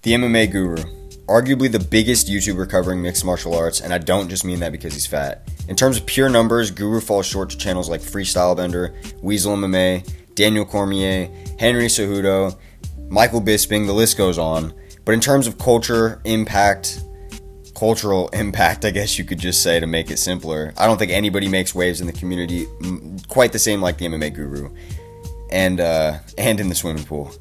The MMA Guru, arguably the biggest YouTuber covering mixed martial arts, and I don't just mean that because he's fat. In terms of pure numbers, Guru falls short to channels like Freestyle Bender, Weasel MMA, Daniel Cormier, Henry Cejudo, Michael Bisping, the list goes on. But in terms of cultural impact, I guess you could just say to make it simpler, I don't think anybody makes waves in the community quite the same like the MMA Guru, and in the swimming pool.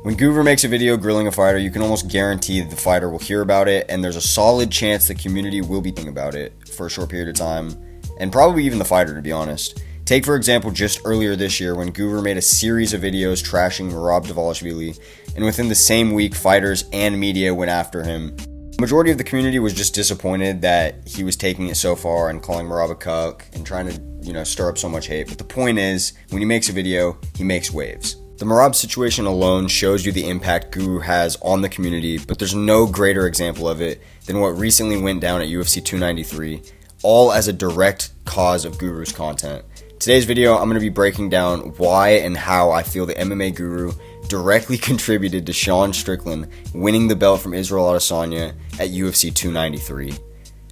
When Guru makes a video grilling a fighter, you can almost guarantee that the fighter will hear about it, and there's a solid chance the community will be thinking about it for a short period of time, and probably even the fighter, to be honest. Take, for example, just earlier this year when Guru made a series of videos trashing Merab Dvalishvili, and within the same week, fighters and media went after him. The majority of the community was just disappointed that he was taking it so far and calling Merab a cuck and trying to, stir up so much hate. But the point is, when he makes a video, he makes waves. The Merab situation alone shows you the impact Guru has on the community, but there's no greater example of it than what recently went down at UFC 293, all as a direct cause of Guru's content. Today's video, I'm going to be breaking down why and how I feel the MMA Guru directly contributed to Sean Strickland winning the belt from Israel Adesanya at UFC 293.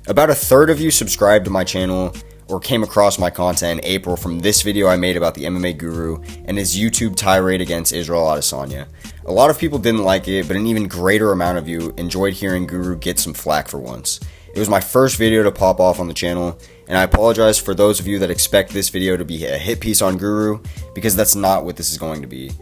About a third of you subscribed to my channel or came across my content in April from this video I made about the MMA Guru and his YouTube tirade against Israel Adesanya. A lot of people didn't like it, but an even greater amount of you enjoyed hearing Guru get some flack for once. It was my first video to pop off on the channel, and I apologize for those of you that expect this video to be a hit piece on Guru, because that's not what this is going to be.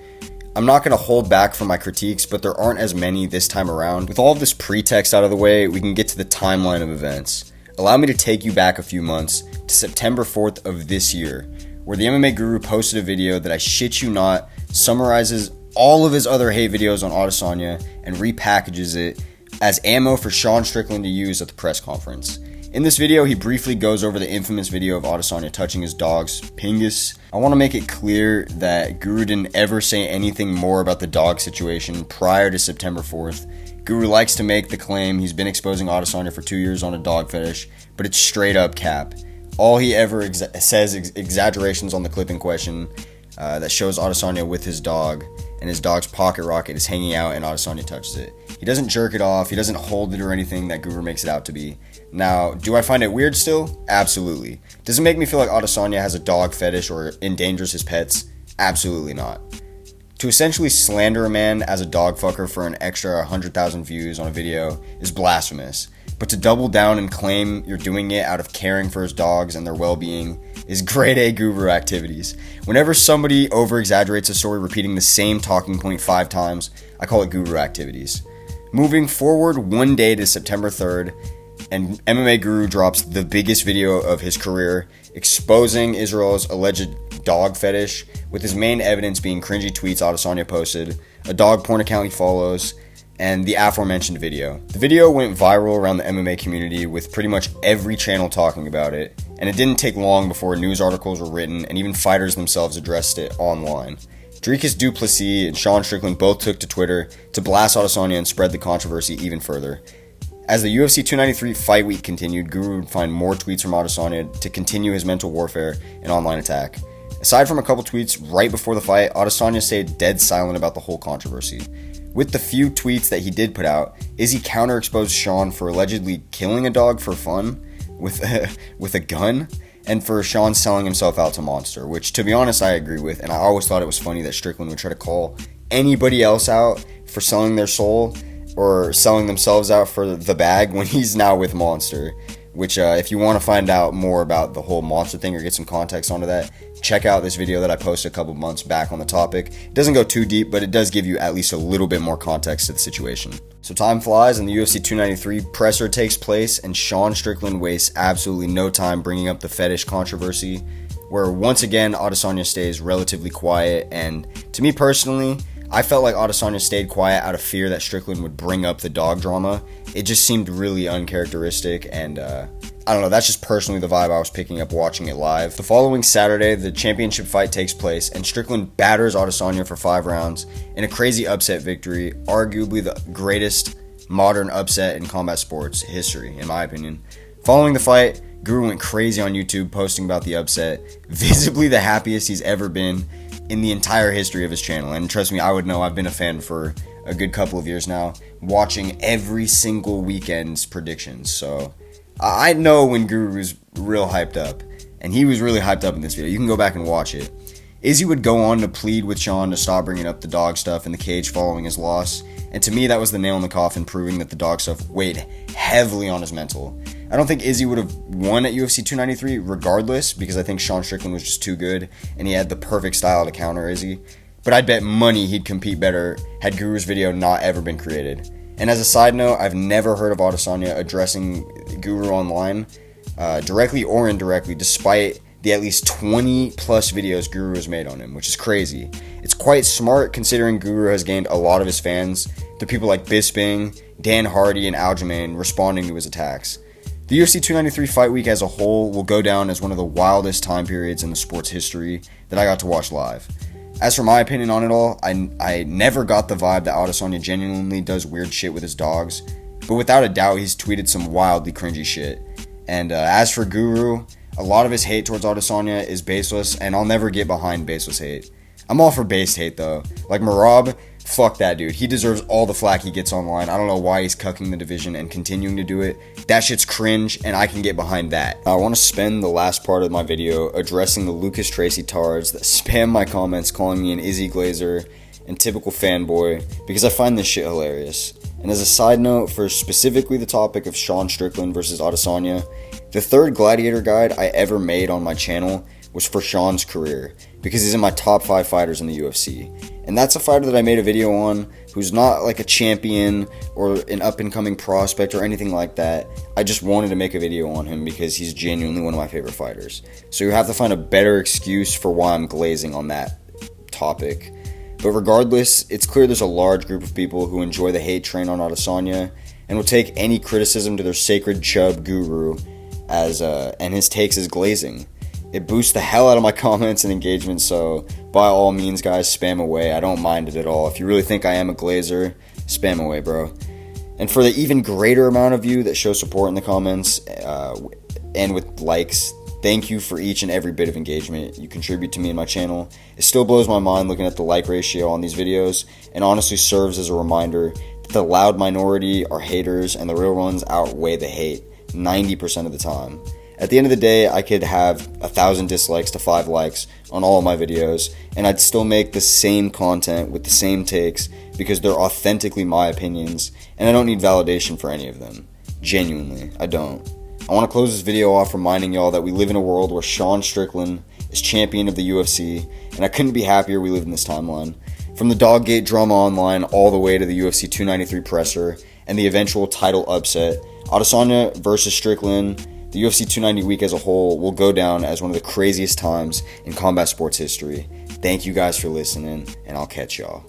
I'm not going to hold back from my critiques, but there aren't as many this time around. With all of this pretext out of the way, we can get to the timeline of events. Allow me to take you back a few months to September 4th of this year, where the MMA Guru posted a video that, I shit you not, summarizes all of his other hate videos on Adesanya and repackages it as ammo for Sean Strickland to use at the press conference. In this video, he briefly goes over the infamous video of Adesanya touching his dog's pingus. I want to make it clear that Guru didn't ever say anything more about the dog situation prior to September 4th. Guru likes to make the claim he's been exposing Adesanya for 2 years on a dog fetish, but it's straight up cap. All he ever says exaggerations on the clip in question that shows Adesanya with his dog, and his dog's pocket rocket is hanging out and Adesanya touches it. He doesn't jerk it off, he doesn't hold it or anything that Guru makes it out to be. Now, do I find it weird still? Absolutely. Does it make me feel like Adesanya has a dog fetish or endangers his pets? Absolutely not. To essentially slander a man as a dog fucker for an extra 100,000 views on a video is blasphemous. But to double down and claim you're doing it out of caring for his dogs and their well-being is grade A Guru activities. Whenever somebody over-exaggerates a story repeating the same talking point 5 times, I call it Guru activities. Moving forward one day to September 3rd, and MMA Guru drops the biggest video of his career, exposing Israel's alleged dog fetish, with his main evidence being cringy tweets Adesanya posted, a dog porn account he follows, and the aforementioned video. The video went viral around the MMA community with pretty much every channel talking about it, and it didn't take long before news articles were written and even fighters themselves addressed it online. Dricus du Plessis and Sean Strickland both took to Twitter to blast Adesanya and spread the controversy even further. As the UFC 293 fight week continued, Guru would find more tweets from Adesanya to continue his mental warfare and online attack. Aside from a couple tweets right before the fight, Adesanya stayed dead silent about the whole controversy. With the few tweets that he did put out, Izzy counter-exposed Sean for allegedly killing a dog for fun with a gun, and for Sean selling himself out to Monster, which, to be honest, I agree with, and I always thought it was funny that Strickland would try to call anybody else out for selling their soul or selling themselves out for the bag when he's now with Monster, which if you want to find out more about the whole Monster thing or get some context onto that, check out this video that I posted a couple months back on the topic. It doesn't go too deep, but it does give you at least a little bit more context to the situation. So time flies and the UFC 293 presser takes place, and Sean Strickland wastes absolutely no time bringing up the fetish controversy, where once again Adesanya stays relatively quiet, and to me personally, I felt like Adesanya stayed quiet out of fear that Strickland would bring up the dog drama. It just seemed really uncharacteristic, and I don't know, that's just personally the vibe I was picking up watching it live. The following Saturday, the championship fight takes place, and Strickland batters Adesanya for 5 rounds in a crazy upset victory, arguably the greatest modern upset in combat sports history, in my opinion. Following the fight, Guru went crazy on YouTube posting about the upset, visibly the happiest he's ever been in the entire history of his channel. And trust me, I would know, I've been a fan for a good couple of years now, watching every single weekend's predictions. So I know when Guru's real hyped up, and he was really hyped up in this video. You can go back and watch it. Izzy would go on to plead with Sean to stop bringing up the dog stuff in the cage following his loss, and to me that was the nail in the coffin, proving that the dog stuff weighed heavily on his mental. I don't think Izzy would have won at UFC 293 regardless, because I think Sean Strickland was just too good, and he had the perfect style to counter Izzy, but I'd bet money he'd compete better had Guru's video not ever been created. And as a side note, I've never heard of Adesanya addressing Guru online, directly or indirectly, despite the at least 20 plus videos Guru has made on him, which is crazy. It's quite smart considering Guru has gained a lot of his fans through people like Bisping, Dan Hardy, and Aljamain responding to his attacks. The UFC 293 fight week as a whole will go down as one of the wildest time periods in the sport's history that I got to watch live. As for my opinion on it all, I never got the vibe that Adesanya genuinely does weird shit with his dogs, but without a doubt he's tweeted some wildly cringy shit. And as for Guru, a lot of his hate towards Adesanya is baseless, and I'll never get behind baseless hate. I'm all for based hate though. Like Marab, fuck that dude. He deserves all the flack he gets online. I don't know why he's cucking the division and continuing to do it. That shit's cringe, and I can get behind that. I want to spend the last part of my video addressing the Lucas Tracy tards that spam my comments calling me an Izzy Glazer and typical fanboy, because I find this shit hilarious. And as a side note, for specifically the topic of Sean Strickland versus Adesanya, the third Gladiator guide I ever made on my channel was for Sean's career, because he's in my top 5 fighters in the UFC. And that's a fighter that I made a video on who's not like a champion or an up-and-coming prospect or anything like that. I just wanted to make a video on him because he's genuinely one of my favorite fighters. So you have to find a better excuse for why I'm glazing on that topic. But regardless, it's clear there's a large group of people who enjoy the hate train on Adesanya and will take any criticism to their sacred chub Guru and his takes as glazing. It boosts the hell out of my comments and engagement, so by all means, guys, spam away. I don't mind it at all. If you really think I am a glazer, spam away, bro. And for the even greater amount of you that show support in the comments and with likes, thank you for each and every bit of engagement you contribute to me and my channel. It still blows my mind looking at the like ratio on these videos, and honestly serves as a reminder that the loud minority are haters and the real ones outweigh the hate 90% of the time. At the end of the day, I could have 1,000 dislikes to 5 likes on all of my videos, and I'd still make the same content with the same takes because they're authentically my opinions, and I don't need validation for any of them. Genuinely, I don't. I want to close this video off reminding y'all that we live in a world where Sean Strickland is champion of the UFC, and I couldn't be happier we live in this timeline. From the Doggate drama online all the way to the UFC 293 presser and the eventual title upset, Adesanya versus Strickland, the UFC 290 week as a whole will go down as one of the craziest times in combat sports history. Thank you guys for listening, and I'll catch y'all.